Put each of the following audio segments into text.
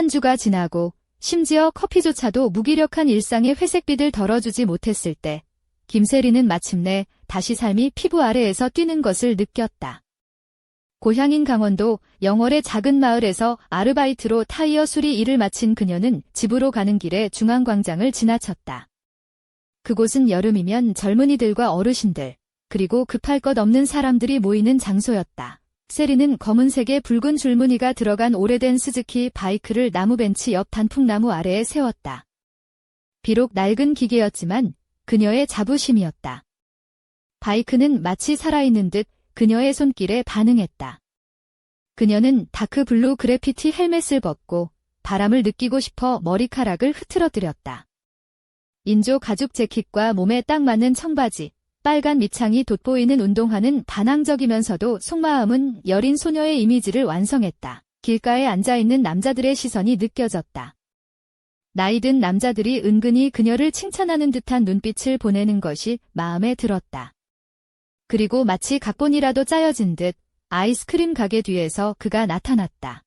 한 주가 지나고 심지어 커피조차도 무기력한 일상의 회색빛을 덜어주지 못했을 때 김세리는 마침내 다시 삶이 피부 아래에서 뛰는 것을 느꼈다. 고향인 강원도 영월의 작은 마을에서 아르바이트로 타이어 수리 일을 마친 그녀는 집으로 가는 길에 중앙광장을 지나쳤다. 그곳은 여름이면 젊은이들과 어르신들, 그리고 급할 것 없는 사람들이 모이는 장소였다. 세리는 검은색의 붉은 줄무늬가 들어간 오래된 스즈키 바이크를 나무 벤치 옆 단풍나무 아래에 세웠다. 비록 낡은 기계였지만 그녀의 자부심이었다. 바이크는 마치 살아있는 듯 그녀의 손길에 반응했다. 그녀는 다크블루 그래피티 헬멧을 벗고 바람을 느끼고 싶어 머리카락을 흐트러뜨렸다. 인조 가죽 재킷과 몸에 딱 맞는 청바지, 빨간 밑창이 돋보이는 운동화는 반항적이면서도 속마음은 여린 소녀의 이미지를 완성했다. 길가에 앉아있는 남자들의 시선이 느껴졌다. 나이든 남자들이 은근히 그녀를 칭찬하는 듯한 눈빛을 보내는 것이 마음에 들었다. 그리고 마치 각본이라도 짜여진 듯 아이스크림 가게 뒤에서 그가 나타났다.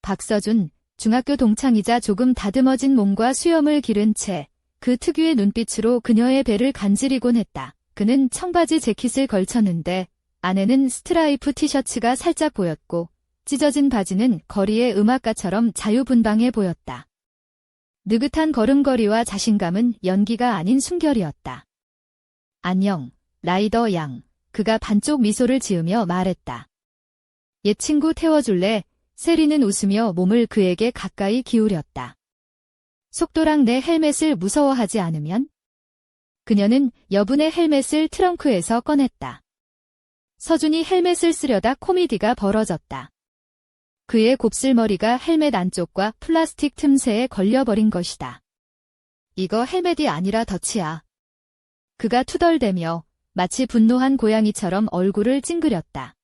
박서준, 중학교 동창이자 조금 다듬어진 몸과 수염을 기른 채 그 특유의 눈빛으로 그녀의 배를 간지리곤 했다. 그는 청바지 재킷을 걸쳤는데 안에는 스트라이프 티셔츠가 살짝 보였고 찢어진 바지는 거리의 음악가처럼 자유분방해 보였다. 느긋한 걸음걸이와 자신감은 연기가 아닌 순결이었다. 안녕, 라이더 양. 그가 반쪽 미소를 지으며 말했다. 옛 친구 태워줄래? 세리는 웃으며 몸을 그에게 가까이 기울였다. 속도랑 내 헬멧을 무서워하지 않으면? 그녀는 여분의 헬멧을 트렁크에서 꺼냈다. 서준이 헬멧을 쓰려다 코미디가 벌어졌다. 그의 곱슬머리가 헬멧 안쪽과 플라스틱 틈새에 걸려버린 것이다. 이거 헬멧이 아니라 덫이야. 그가 투덜대며 마치 분노한 고양이처럼 얼굴을 찡그렸다.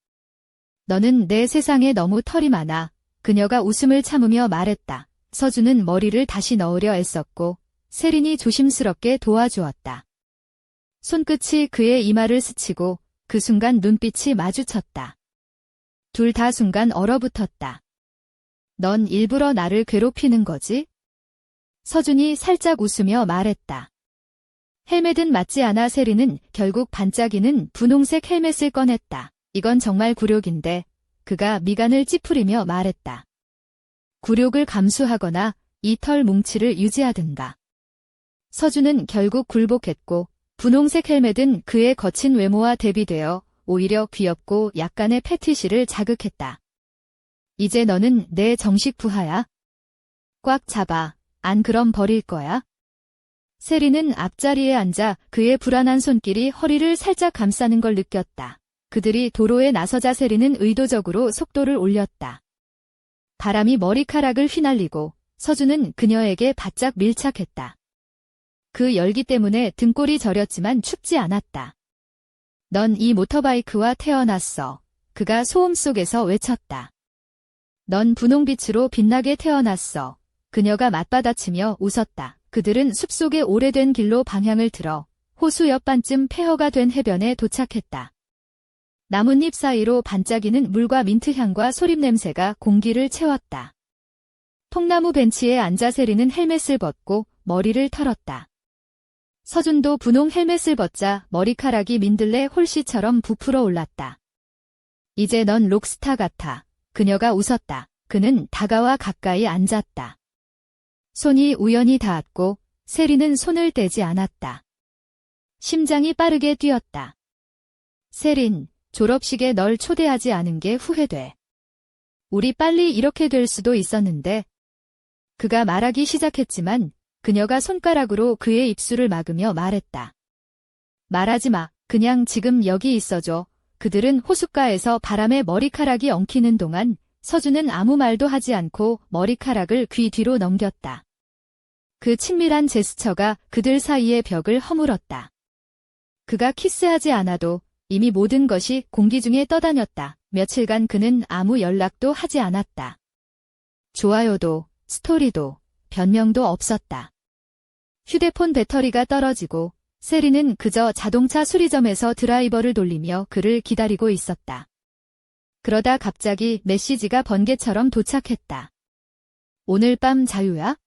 너는 내 세상에 너무 털이 많아. 그녀가 웃음을 참으며 말했다. 서준은 머리를 다시 넣으려 애썼고 세린이 조심스럽게 도와주었다. 손끝이 그의 이마를 스치고 그 순간 눈빛이 마주쳤다. 둘 다 순간 얼어붙었다. 넌 일부러 나를 괴롭히는 거지? 서준이 살짝 웃으며 말했다. 헬멧은 맞지 않아. 세리는 결국 반짝이는 분홍색 헬멧을 꺼냈다. 이건 정말 굴욕인데 그가 미간을 찌푸리며 말했다. 굴욕을 감수하거나 이 털 뭉치를 유지하든가. 서준은 결국 굴복했고 분홍색 헬멧은 그의 거친 외모와 대비되어 오히려 귀엽고 약간의 패티시를 자극했다. 이제 너는 내 정식 부하야. 꽉 잡아. 안 그럼 버릴 거야. 세리는 앞자리에 앉아 그의 불안한 손길이 허리를 살짝 감싸는 걸 느꼈다. 그들이 도로에 나서자 세리는 의도적으로 속도를 올렸다. 바람이 머리카락을 휘날리고 서준은 그녀에게 바짝 밀착했다. 그 열기 때문에 등골이 저렸지만 춥지 않았다. 넌 이 모터바이크와 태어났어. 그가 소음 속에서 외쳤다. 넌 분홍빛으로 빛나게 태어났어. 그녀가 맞받아치며 웃었다. 그들은 숲속의 오래된 길로 방향을 틀어 호수 옆반쯤 폐허가 된 해변에 도착했다. 나뭇잎 사이로 반짝이는 물과 민트향과 소립냄새가 공기를 채웠다. 통나무 벤치에 앉아 세리는 헬멧을 벗고 머리를 털었다. 서준도 분홍 헬멧을 벗자 머리카락이 민들레 홀씨처럼 부풀어 올랐다. 이제 넌 록스타 같아. 그녀가 웃었다. 그는 다가와 가까이 앉았다. 손이 우연히 닿았고 세리는 손을 떼지 않았다. 심장이 빠르게 뛰었다. 세린, 졸업식에 널 초대하지 않은 게 후회돼. 우리 빨리 이렇게 될 수도 있었는데. 그가 말하기 시작했지만 그녀가 손가락으로 그의 입술을 막으며 말했다. 말하지 마. 그냥 지금 여기 있어줘. 그들은 호숫가에서 바람에 머리카락이 엉키는 동안 서준은 아무 말도 하지 않고 머리카락을 귀 뒤로 넘겼다. 그 친밀한 제스처가 그들 사이의 벽을 허물었다. 그가 키스하지 않아도 이미 모든 것이 공기 중에 떠다녔다. 며칠간 그는 아무 연락도 하지 않았다. 좋아요도, 스토리도, 변명도 없었다. 휴대폰 배터리가 떨어지고 세리는 그저 자동차 수리점에서 드라이버를 돌리며 그를 기다리고 있었다. 그러다 갑자기 메시지가 번개처럼 도착했다. 오늘 밤 자유야?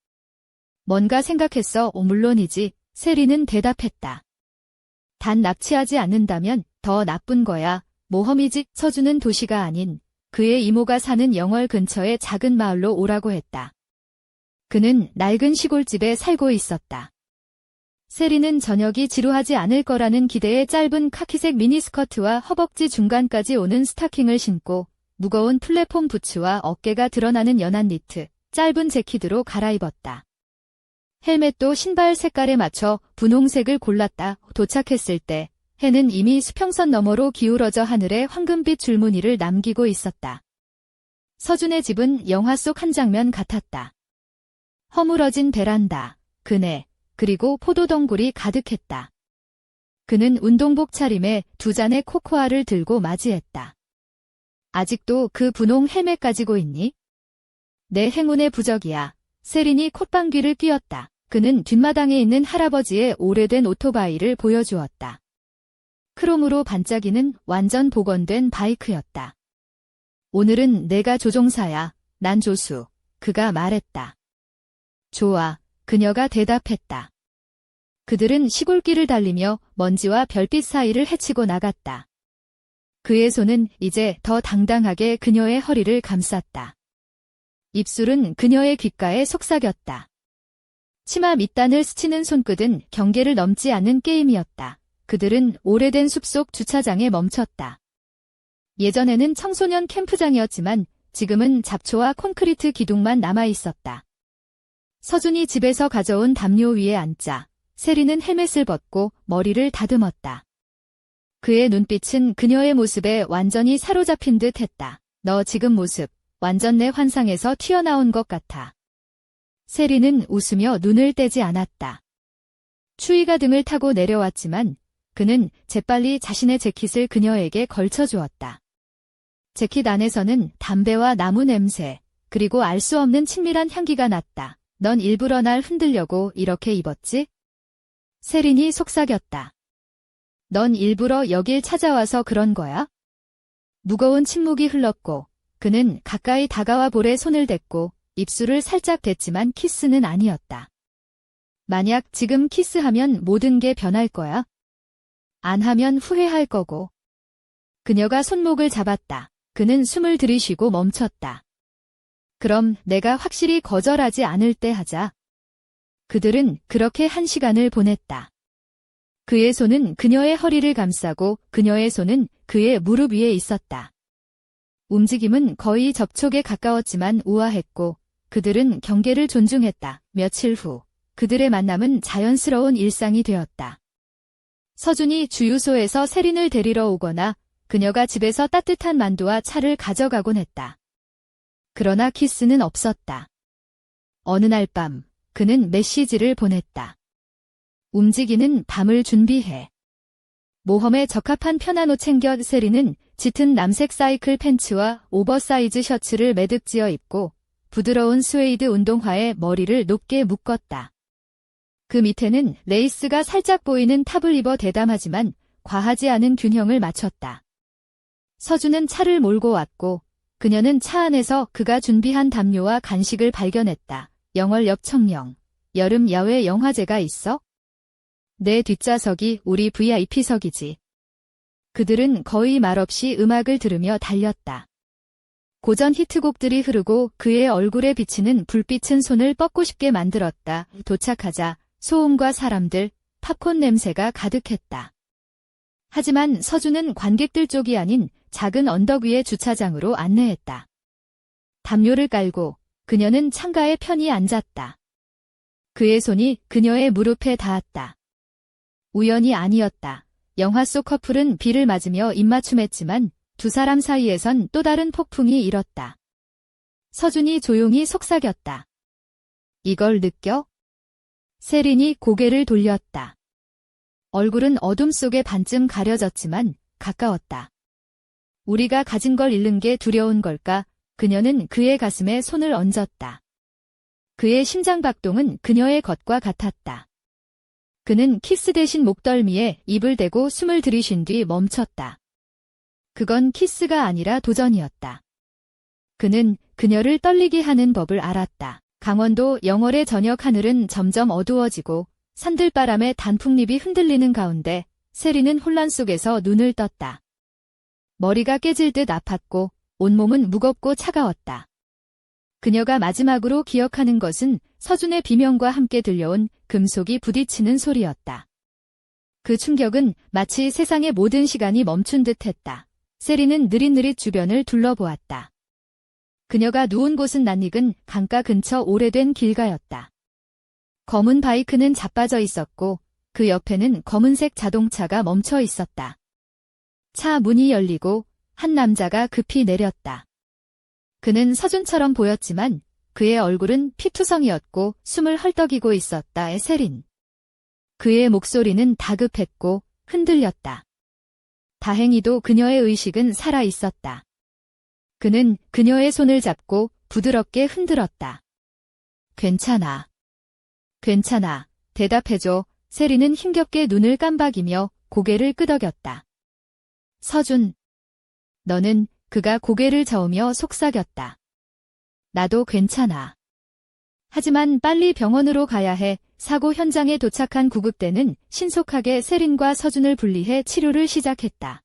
뭔가 생각했어. 물론이지. 세리는 대답했다. 단 납치하지 않는다면 더 나쁜 거야. 모험이지. 서주는 도시가 아닌 그의 이모가 사는 영월 근처의 작은 마을로 오라고 했다. 그는 낡은 시골집에 살고 있었다. 세리는 저녁이 지루하지 않을 거라는 기대에 짧은 카키색 미니스커트와 허벅지 중간까지 오는 스타킹을 신고 무거운 플랫폼 부츠와 어깨가 드러나는 연한 니트, 짧은 재킷으로 갈아입었다. 헬멧도 신발 색깔에 맞춰 분홍색을 골랐다. 도착했을 때 해는 이미 수평선 너머로 기울어져 하늘에 황금빛 줄무늬를 남기고 있었다. 서준의 집은 영화 속 한 장면 같았다. 허물어진 베란다, 그네, 그리고 포도덩굴이 가득했다. 그는 운동복 차림에 두 잔의 코코아를 들고 맞이했다. 아직도 그 분홍 헬멧 가지고 있니? 내 행운의 부적이야. 세린이 콧방귀를 뀌었다. 그는 뒷마당에 있는 할아버지의 오래된 오토바이를 보여주었다. 크롬으로 반짝이는 완전 복원된 바이크였다. 오늘은 내가 조종사야. 난 조수. 그가 말했다. 좋아. 그녀가 대답했다. 그들은 시골길을 달리며 먼지와 별빛 사이를 헤치고 나갔다. 그의 손은 이제 더 당당하게 그녀의 허리를 감쌌다. 입술은 그녀의 귓가에 속삭였다. 치마 밑단을 스치는 손끝은 경계를 넘지 않는 게임이었다. 그들은 오래된 숲속 주차장에 멈췄다. 예전에는 청소년 캠프장이었지만 지금은 잡초와 콘크리트 기둥만 남아있었다. 서준이 집에서 가져온 담요 위에 앉자 세리는 헬멧을 벗고 머리를 다듬었다. 그의 눈빛은 그녀의 모습에 완전히 사로잡힌 듯 했다. 너 지금 모습 완전 내 환상에서 튀어나온 것 같아. 세리는 웃으며 눈을 떼지 않았다. 추위가 등을 타고 내려왔지만 그는 재빨리 자신의 재킷을 그녀에게 걸쳐주었다. 재킷 안에서는 담배와 나무 냄새, 그리고 알 수 없는 친밀한 향기가 났다. 넌 일부러 날 흔들려고 이렇게 입었지? 세린이 속삭였다. 넌 일부러 여길 찾아와서 그런 거야? 무거운 침묵이 흘렀고 그는 가까이 다가와 볼에 손을 댔고 입술을 살짝 댔지만 키스는 아니었다. 만약 지금 키스하면 모든 게 변할 거야? 안 하면 후회할 거고. 그녀가 손목을 잡았다. 그는 숨을 들이쉬고 멈췄다. 그럼 내가 확실히 거절하지 않을 때 하자. 그들은 그렇게 한 시간을 보냈다. 그의 손은 그녀의 허리를 감싸고 그녀의 손은 그의 무릎 위에 있었다. 움직임은 거의 접촉에 가까웠지만 우아했고 그들은 경계를 존중했다. 며칠 후 그들의 만남은 자연스러운 일상이 되었다. 서준이 주유소에서 세린을 데리러 오거나 그녀가 집에서 따뜻한 만두와 차를 가져가곤 했다. 그러나 키스는 없었다. 어느 날 밤 그는 메시지를 보냈다. 움직이는 밤을 준비해. 모험에 적합한 편한 옷 챙겨. 세린은 짙은 남색 사이클 팬츠와 오버사이즈 셔츠를 매듭지어 입고 부드러운 스웨이드 운동화에 머리를 높게 묶었다. 그 밑에는 레이스가 살짝 보이는 탑을 입어 대담하지만 과하지 않은 균형을 맞췄다. 서준은 차를 몰고 왔고 그녀는 차 안에서 그가 준비한 담요와 간식을 발견했다. 영월역 청령. 여름 야외 영화제가 있어? 내 뒷좌석이 우리 VIP석이지. 그들은 거의 말없이 음악을 들으며 달렸다. 고전 히트곡들이 흐르고 그의 얼굴에 비치는 불빛은 손을 뻗고 싶게 만들었다. 도착하자 소음과 사람들, 팝콘 냄새가 가득했다. 하지만 서준은 관객들 쪽이 아닌 작은 언덕 위의 주차장으로 안내했다. 담요를 깔고 그녀는 창가에 편히 앉았다. 그의 손이 그녀의 무릎에 닿았다. 우연이 아니었다. 영화 속 커플은 비를 맞으며 입맞춤했지만 두 사람 사이에선 또 다른 폭풍이 일었다. 서준이 조용히 속삭였다. 이걸 느껴? 세린이 고개를 돌렸다. 얼굴은 어둠 속에 반쯤 가려졌지만 가까웠다. 우리가 가진 걸 잃는 게 두려운 걸까? 그녀는 그의 가슴에 손을 얹었다. 그의 심장 박동은 그녀의 것과 같았다. 그는 키스 대신 목덜미에 입을 대고 숨을 들이쉰 뒤 멈췄다. 그건 키스가 아니라 도전이었다. 그는 그녀를 떨리게 하는 법을 알았다. 강원도 영월의 저녁 하늘은 점점 어두워지고 산들바람에 단풍잎이 흔들리는 가운데 세리는 혼란 속에서 눈을 떴다. 머리가 깨질 듯 아팠고 온몸은 무겁고 차가웠다. 그녀가 마지막으로 기억하는 것은 서준의 비명과 함께 들려온 금속이 부딪히는 소리였다. 그 충격은 마치 세상의 모든 시간이 멈춘 듯 했다. 세리는 느릿느릿 주변을 둘러보았다. 그녀가 누운 곳은 낯익은 강가 근처 오래된 길가였다. 검은 바이크는 자빠져 있었고 그 옆에는 검은색 자동차가 멈춰 있었다. 차 문이 열리고 한 남자가 급히 내렸다. 그는 서준처럼 보였지만 그의 얼굴은 피투성이었고 숨을 헐떡이고 있었다. 세린. 그의 목소리는 다급했고 흔들렸다. 다행히도 그녀의 의식은 살아 있었다. 그는 그녀의 손을 잡고 부드럽게 흔들었다. 괜찮아. 괜찮아. 대답해줘. 세리는 힘겹게 눈을 깜박이며 고개를 끄덕였다. 서준. 너는 그가 고개를 저으며 속삭였다. 나도 괜찮아. 하지만 빨리 병원으로 가야 해. 사고 현장에 도착한 구급대는 신속하게 세린과 서준을 분리해 치료를 시작했다.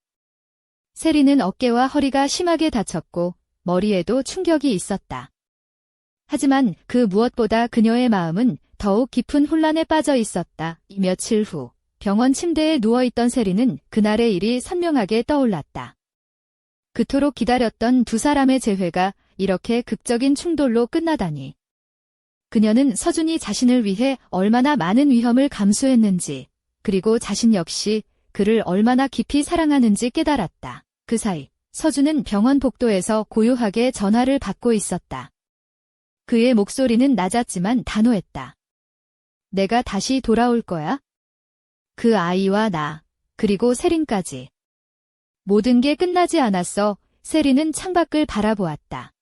세린은 어깨와 허리가 심하게 다쳤고 머리에도 충격이 있었다. 하지만 그 무엇보다 그녀의 마음은 더욱 깊은 혼란에 빠져 있었다. 며칠 후 병원 침대에 누워있던 세린은 그날의 일이 선명하게 떠올랐다. 그토록 기다렸던 두 사람의 재회가 이렇게 극적인 충돌로 끝나다니. 그녀는 서준이 자신을 위해 얼마나 많은 위험을 감수했는지, 그리고 자신 역시 그를 얼마나 깊이 사랑하는지 깨달았다. 그 사이 서준은 병원 복도에서 고요하게 전화를 받고 있었다. 그의 목소리는 낮았지만 단호했다. 내가 다시 돌아올 거야? 그 아이와 나, 그리고 세린까지. 모든 게 끝나지 않았어. 세린은 창밖을 바라보았다.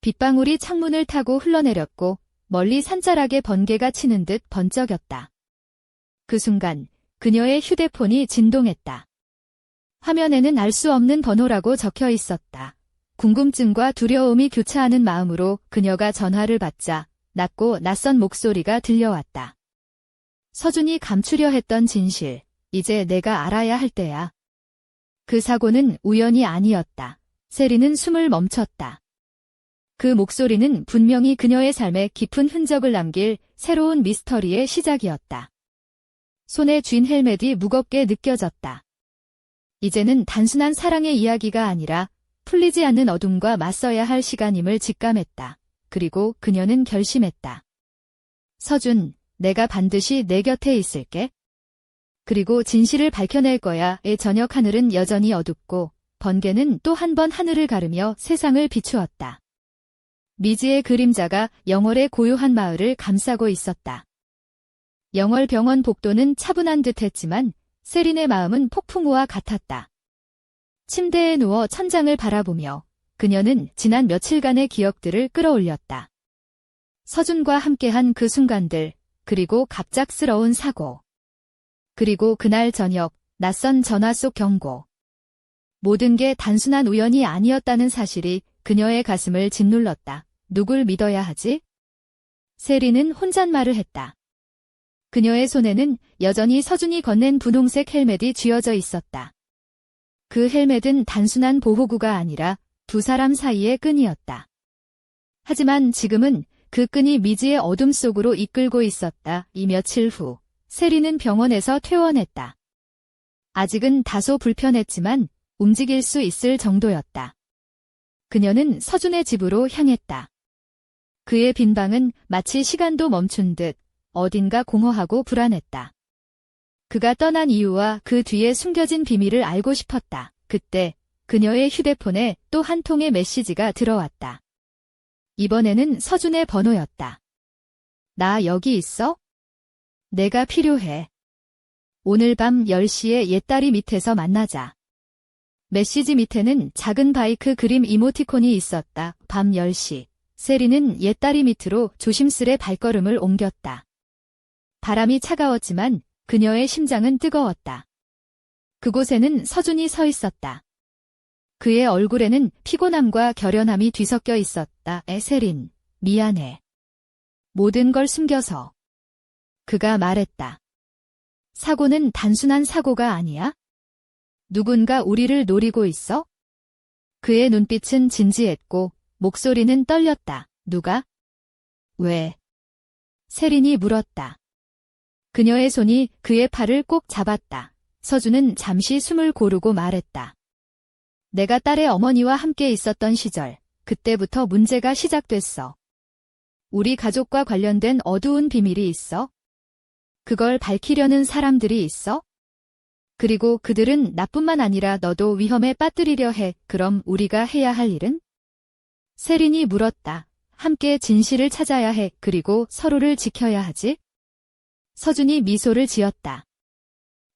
빗방울이 창문을 타고 흘러내렸고 멀리 산자락에 번개가 치는 듯 번쩍였다. 그 순간 그녀의 휴대폰이 진동했다. 화면에는 알 수 없는 번호라고 적혀 있었다. 궁금증과 두려움이 교차하는 마음으로 그녀가 전화를 받자 낮고 낯선 목소리가 들려왔다. 서준이 감추려 했던 진실, 이제 내가 알아야 할 때야. 그 사고는 우연이 아니었다. 세리는 숨을 멈췄다. 그 목소리는 분명히 그녀의 삶에 깊은 흔적을 남길 새로운 미스터리의 시작이었다. 손에 쥔 헬멧이 무겁게 느껴졌다. 이제는 단순한 사랑의 이야기가 아니라 풀리지 않는 어둠과 맞서야 할 시간임을 직감했다. 그리고 그녀는 결심했다. 서준, 내가 반드시 내 곁에 있을게. 그리고 진실을 밝혀낼 거야.의 저녁 하늘은 여전히 어둡고 번개는 또 한 번 하늘을 가르며 세상을 비추었다. 미지의 그림자가 영월의 고요한 마을을 감싸고 있었다. 영월 병원 복도는 차분한 듯했지만 세린의 마음은 폭풍우와 같았다. 침대에 누워 천장을 바라보며 그녀는 지난 며칠간의 기억들을 끌어올렸다. 서준과 함께한 그 순간들, 그리고 갑작스러운 사고. 그리고 그날 저녁, 낯선 전화 속 경고. 모든 게 단순한 우연이 아니었다는 사실이 그녀의 가슴을 짓눌렀다. 누굴 믿어야 하지? 세리는 혼잣말을 했다. 그녀의 손에는 여전히 서준이 건넨 분홍색 헬멧이 쥐어져 있었다. 그 헬멧은 단순한 보호구가 아니라 두 사람 사이의 끈이었다. 하지만 지금은 그 끈이 미지의 어둠 속으로 이끌고 있었다. 이 며칠 후, 세리는 병원에서 퇴원했다. 아직은 다소 불편했지만 움직일 수 있을 정도였다. 그녀는 서준의 집으로 향했다. 그의 빈 방은 마치 시간도 멈춘 듯 어딘가 공허하고 불안했다. 그가 떠난 이유와 그 뒤에 숨겨진 비밀을 알고 싶었다. 그때 그녀의 휴대폰에 또 한 통의 메시지가 들어왔다. 이번에는 서준의 번호였다. 나 여기 있어? 내가 필요해. 오늘 밤 10시에 옛다리 밑에서 만나자. 메시지 밑에는 작은 바이크 그림 이모티콘이 있었다. 밤 10시. 세리는 옛다리 밑으로 조심스레 발걸음을 옮겼다. 바람이 차가웠지만 그녀의 심장은 뜨거웠다. 그곳에는 서준이 서 있었다. 그의 얼굴에는 피곤함과 결연함이 뒤섞여 있었다. 세린, 미안해. 모든 걸 숨겨서. 그가 말했다. 사고는 단순한 사고가 아니야? 누군가 우리를 노리고 있어? 그의 눈빛은 진지했고 목소리는 떨렸다. 누가? 왜? 세린이 물었다. 그녀의 손이 그의 팔을 꼭 잡았다. 서준은 잠시 숨을 고르고 말했다. 내가 딸의 어머니와 함께 있었던 시절, 그때부터 문제가 시작됐어. 우리 가족과 관련된 어두운 비밀이 있어? 그걸 밝히려는 사람들이 있어? 그리고 그들은 나뿐만 아니라 너도 위험에 빠뜨리려 해. 그럼 우리가 해야 할 일은? 세린이 물었다. 함께 진실을 찾아야 해. 그리고 서로를 지켜야 하지? 서준이 미소를 지었다.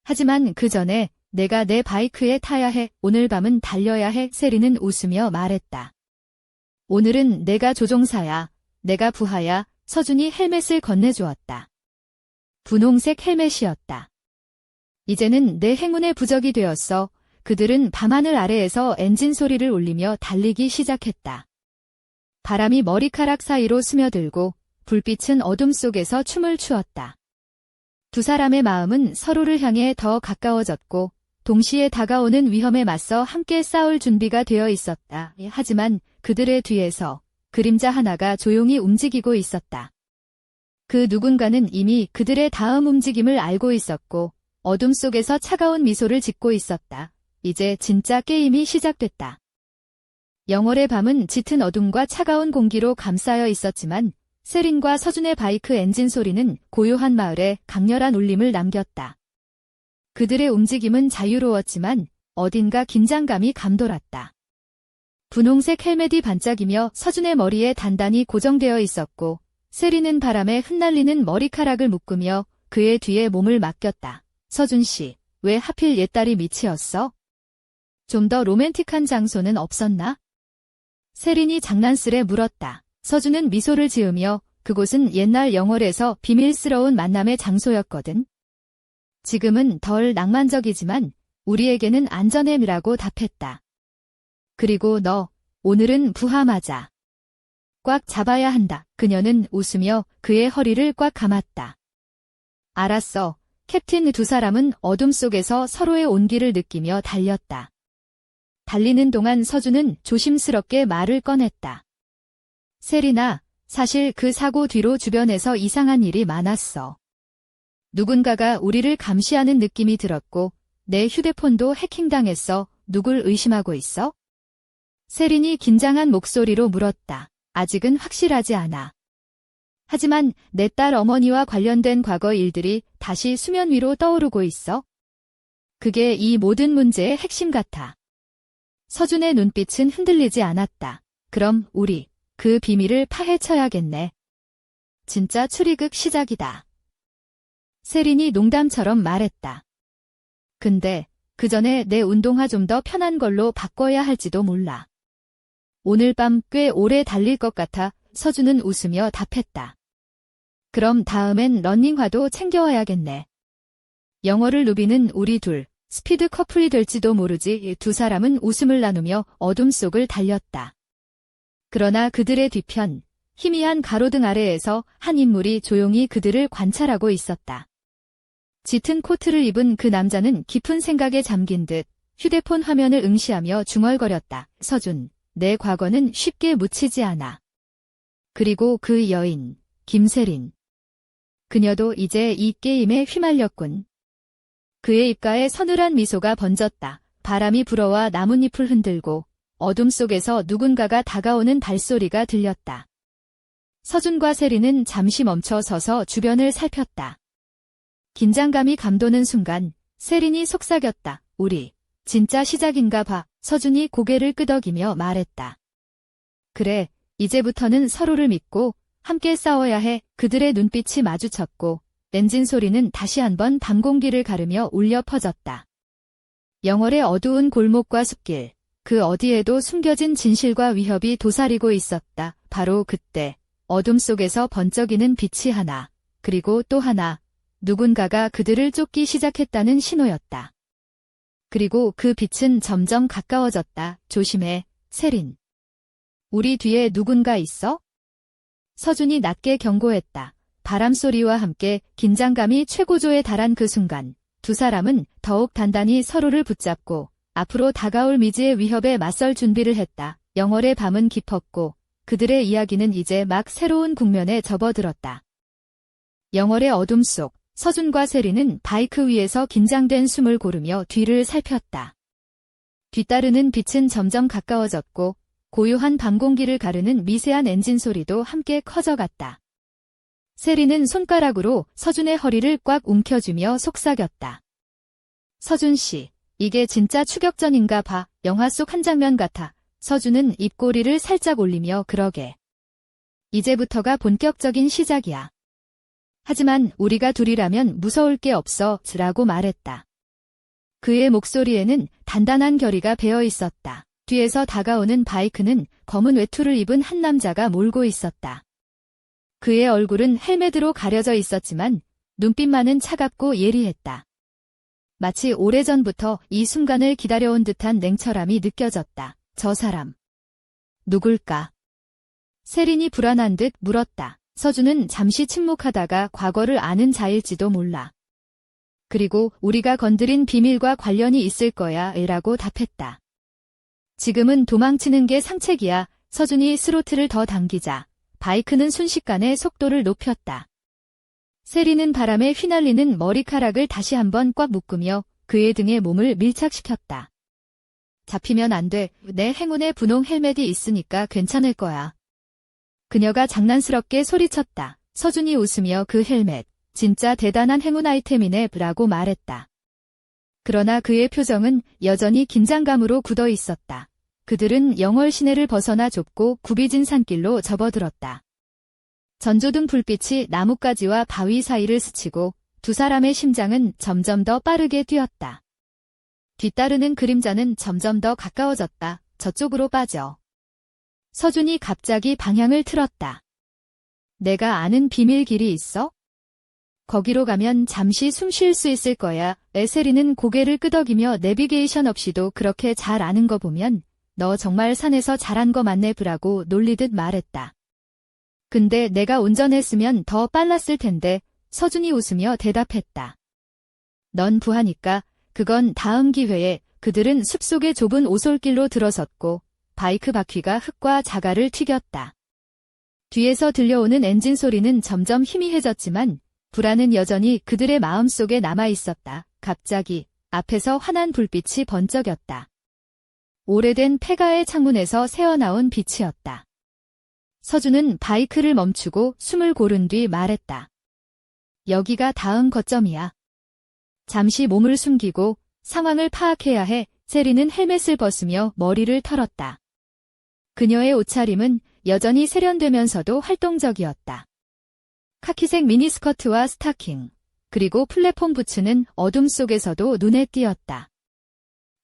하지만 그 전에 내가 내 바이크에 타야 해. 오늘 밤은 달려야 해. 세린은 웃으며 말했다. 오늘은 내가 조종사야. 내가 부하야. 서준이 헬멧을 건네주었다. 분홍색 헬멧이었다. 이제는 내 행운의 부적이 되었어. 그들은 밤하늘 아래에서 엔진 소리를 울리며 달리기 시작했다. 바람이 머리카락 사이로 스며들고 불빛은 어둠 속에서 춤을 추었다. 두 사람의 마음은 서로를 향해 더 가까워졌고 동시에 다가오는 위험에 맞서 함께 싸울 준비가 되어 있었다. 하지만 그들의 뒤에서 그림자 하나가 조용히 움직이고 있었다. 그 누군가는 이미 그들의 다음 움직임을 알고 있었고 어둠 속에서 차가운 미소를 짓고 있었다. 이제 진짜 게임이 시작됐다. 영월의 밤은 짙은 어둠과 차가운 공기로 감싸여 있었지만 세린과 서준의 바이크 엔진 소리는 고요한 마을에 강렬한 울림을 남겼다. 그들의 움직임은 자유로웠지만 어딘가 긴장감이 감돌았다. 분홍색 헬멧이 반짝이며 서준의 머리에 단단히 고정되어 있었고 세린은 바람에 흩날리는 머리카락을 묶으며 그의 뒤에 몸을 맡겼다. 서준 씨, 왜 하필 옛딸이 미치였어? 좀 더 로맨틱한 장소는 없었나? 세린이 장난스레 물었다. 서준은 미소를 지으며 그곳은 옛날 영월에서 비밀스러운 만남의 장소였거든. 지금은 덜 낭만적이지만 우리에게는 안전함이라고 답했다. 그리고 너, 오늘은 부하 맞아. 꽉 잡아야 한다. 그녀는 웃으며 그의 허리를 꽉 감았다. 알았어. 캡틴. 두 사람은 어둠 속에서 서로의 온기를 느끼며 달렸다. 달리는 동안 서준은 조심스럽게 말을 꺼냈다. 세린아, 사실 그 사고 뒤로 주변에서 이상한 일이 많았어. 누군가가 우리를 감시하는 느낌이 들었고 내 휴대폰도 해킹당했어. 누굴 의심하고 있어? 세린이 긴장한 목소리로 물었다. 아직은 확실하지 않아. 하지만 내 딸 어머니와 관련된 과거 일들이 다시 수면 위로 떠오르고 있어. 그게 이 모든 문제의 핵심 같아. 서준의 눈빛은 흔들리지 않았다. 그럼 우리 그 비밀을 파헤쳐야겠네. 진짜 추리극 시작이다. 세린이 농담처럼 말했다. 근데 그 전에 내 운동화 좀 더 편한 걸로 바꿔야 할지도 몰라. 오늘 밤 꽤 오래 달릴 것 같아. 서준은 웃으며 답했다. 그럼 다음엔 러닝화도 챙겨와야겠네. 영어를 누비는 우리 둘, 스피드 커플이 될지도 모르지. 두 사람은 웃음을 나누며 어둠 속을 달렸다. 그러나 그들의 뒤편, 희미한 가로등 아래에서 한 인물이 조용히 그들을 관찰하고 있었다. 짙은 코트를 입은 그 남자는 깊은 생각에 잠긴 듯 휴대폰 화면을 응시하며 중얼거렸다. 서준, 내 과거는 쉽게 묻히지 않아. 그리고 그 여인, 김세린. 그녀도 이제 이 게임에 휘말렸군. 그의 입가에 서늘한 미소가 번졌다. 바람이 불어와 나뭇잎을 흔들고 어둠 속에서 누군가가 다가오는 발소리가 들렸다. 서준과 세린은 잠시 멈춰 서서 주변을 살폈다. 긴장감이 감도는 순간 세린이 속삭였다. 우리 진짜 시작인가 봐. 서준이 고개를 끄덕이며 말했다. 그래, 이제부터는 서로를 믿고 함께 싸워야 해. 그들의 눈빛이 마주쳤고 엔진 소리는 다시 한번 밤 공기를 가르며 울려 퍼졌다. 영월의 어두운 골목과 숲길, 그 어디에도 숨겨진 진실과 위협이 도사리고 있었다. 바로 그때 어둠 속에서 번쩍이는 빛이 하나, 그리고 또 하나, 누군가가 그들을 쫓기 시작했다는 신호였다. 그리고 그 빛은 점점 가까워졌다. 조심해, 세린. 우리 뒤에 누군가 있어? 서준이 낮게 경고했다. 바람소리와 함께 긴장감이 최고조에 달한 그 순간 두 사람은 더욱 단단히 서로를 붙잡고 앞으로 다가올 미지의 위협에 맞설 준비를 했다. 영월의 밤은 깊었고 그들의 이야기는 이제 막 새로운 국면에 접어들었다. 영월의 어둠 속 서준과 세리는 바이크 위에서 긴장된 숨을 고르며 뒤를 살폈다. 뒤따르는 빛은 점점 가까워졌고 고요한 밤 공기를 가르는 미세한 엔진 소리도 함께 커져갔다. 세리는 손가락으로 서준의 허리를 꽉 움켜쥐며 속삭였다. 서준 씨, 이게 진짜 추격전인가 봐. 영화 속 한 장면 같아. 서준은 입꼬리를 살짝 올리며 그러게. 이제부터가 본격적인 시작이야. 하지만 우리가 둘이라면 무서울 게 없어 라고 말했다. 그의 목소리에는 단단한 결의가 배어 있었다. 뒤에서 다가오는 바이크는 검은 외투를 입은 한 남자가 몰고 있었다. 그의 얼굴은 헬멧으로 가려져 있었지만 눈빛만은 차갑고 예리했다. 마치 오래전부터 이 순간을 기다려온 듯한 냉철함이 느껴졌다. 저 사람. 누굴까? 세린이 불안한 듯 물었다. 서준은 잠시 침묵하다가 과거를 아는 자일지도 몰라. 그리고 우리가 건드린 비밀과 관련이 있을 거야 라고 답했다. 지금은 도망치는 게 상책이야. 서준이 스로틀을 더 당기자 바이크는 순식간에 속도를 높였다. 세리는 바람에 휘날리는 머리카락을 다시 한번 꽉 묶으며 그의 등에 몸을 밀착시켰다. 잡히면 안 돼. 내 행운의 분홍 헬멧이 있으니까 괜찮을 거야. 그녀가 장난스럽게 소리쳤다. 서준이 웃으며 그 헬멧, 진짜 대단한 행운 아이템이네 라고 말했다. 그러나 그의 표정은 여전히 긴장감으로 굳어 있었다. 그들은 영월 시내를 벗어나 좁고 굽이진 산길로 접어들었다. 전조등 불빛이 나뭇가지와 바위 사이를 스치고 두 사람의 심장은 점점 더 빠르게 뛰었다. 뒤따르는 그림자는 점점 더 가까워졌다. 저쪽으로 빠져. 서준이 갑자기 방향을 틀었다. 내가 아는 비밀 길이 있어? 거기로 가면 잠시 숨 쉴 수 있을 거야. 에세리는 고개를 끄덕이며 내비게이션 없이도 그렇게 잘 아는 거 보면 너 정말 산에서 잘한 거 맞네 라고 놀리듯 말했다. 근데 내가 운전했으면 더 빨랐을 텐데 서준이 웃으며 대답했다. 넌 부하니까 그건 다음 기회에. 그들은 숲속의 좁은 오솔길로 들어섰고 바이크 바퀴가 흙과 자갈을 튀겼다. 뒤에서 들려오는 엔진 소리는 점점 희미해졌지만 불안은 여전히 그들의 마음속에 남아있었다. 갑자기 앞에서 환한 불빛이 번쩍였다. 오래된 폐가의 창문에서 새어나온 빛이었다. 서준은 바이크를 멈추고 숨을 고른 뒤 말했다. 여기가 다음 거점이야. 잠시 몸을 숨기고 상황을 파악해야 해. 세리는 헬멧을 벗으며 머리를 털었다. 그녀의 옷차림은 여전히 세련되면서도 활동적이었다. 카키색 미니스커트와 스타킹, 그리고 플랫폼 부츠는 어둠 속에서도 눈에 띄었다.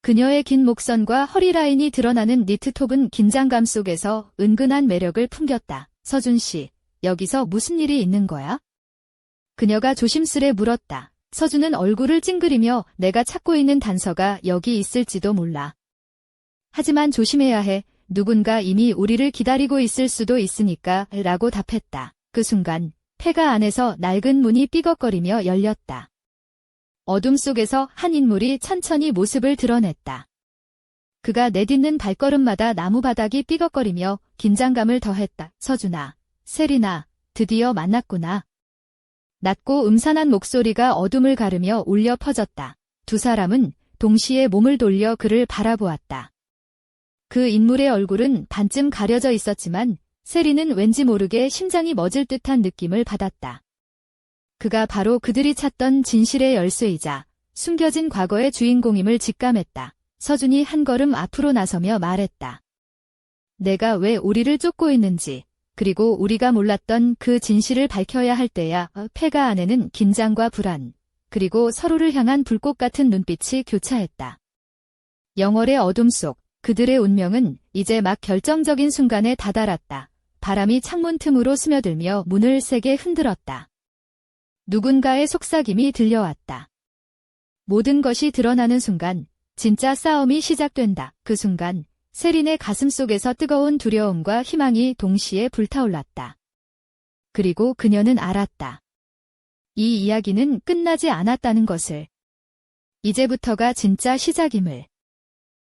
그녀의 긴 목선과 허리 라인이 드러나는 니트톱은 긴장감 속에서 은근한 매력을 풍겼다. 서준 씨, 여기서 무슨 일이 있는 거야? 그녀가 조심스레 물었다. 서준은 얼굴을 찡그리며 내가 찾고 있는 단서가 여기 있을지도 몰라. 하지만 조심해야 해. 누군가 이미 우리를 기다리고 있을 수도 있으니까 라고 답했다. 그 순간 폐가 안에서 낡은 문이 삐걱거리며 열렸다. 어둠 속에서 한 인물이 천천히 모습을 드러냈다. 그가 내딛는 발걸음마다 나무 바닥이 삐걱거리며 긴장감을 더했다. 서준아, 세리나, 드디어 만났구나. 낮고 음산한 목소리가 어둠을 가르며 울려 퍼졌다. 두 사람은 동시에 몸을 돌려 그를 바라보았다. 그 인물의 얼굴은 반쯤 가려져 있었지만 세리는 왠지 모르게 심장이 멎을 듯한 느낌을 받았다. 그가 바로 그들이 찾던 진실의 열쇠이자 숨겨진 과거의 주인공임을 직감했다. 서준이 한 걸음 앞으로 나서며 말했다. 내가 왜 우리를 쫓고 있는지, 그리고 우리가 몰랐던 그 진실을 밝혀야 할 때야. 폐가 안에는 긴장과 불안, 그리고 서로를 향한 불꽃 같은 눈빛이 교차했다. 영월의 어둠 속 그들의 운명은 이제 막 결정적인 순간에 다다랐다. 바람이 창문 틈으로 스며들며 문을 세게 흔들었다. 누군가의 속삭임이 들려왔다. 모든 것이 드러나는 순간 진짜 싸움이 시작된다. 그 순간 세린의 가슴 속에서 뜨거운 두려움과 희망이 동시에 불타올랐다. 그리고 그녀는 알았다. 이 이야기는 끝나지 않았다는 것을. 이제부터가 진짜 시작임을.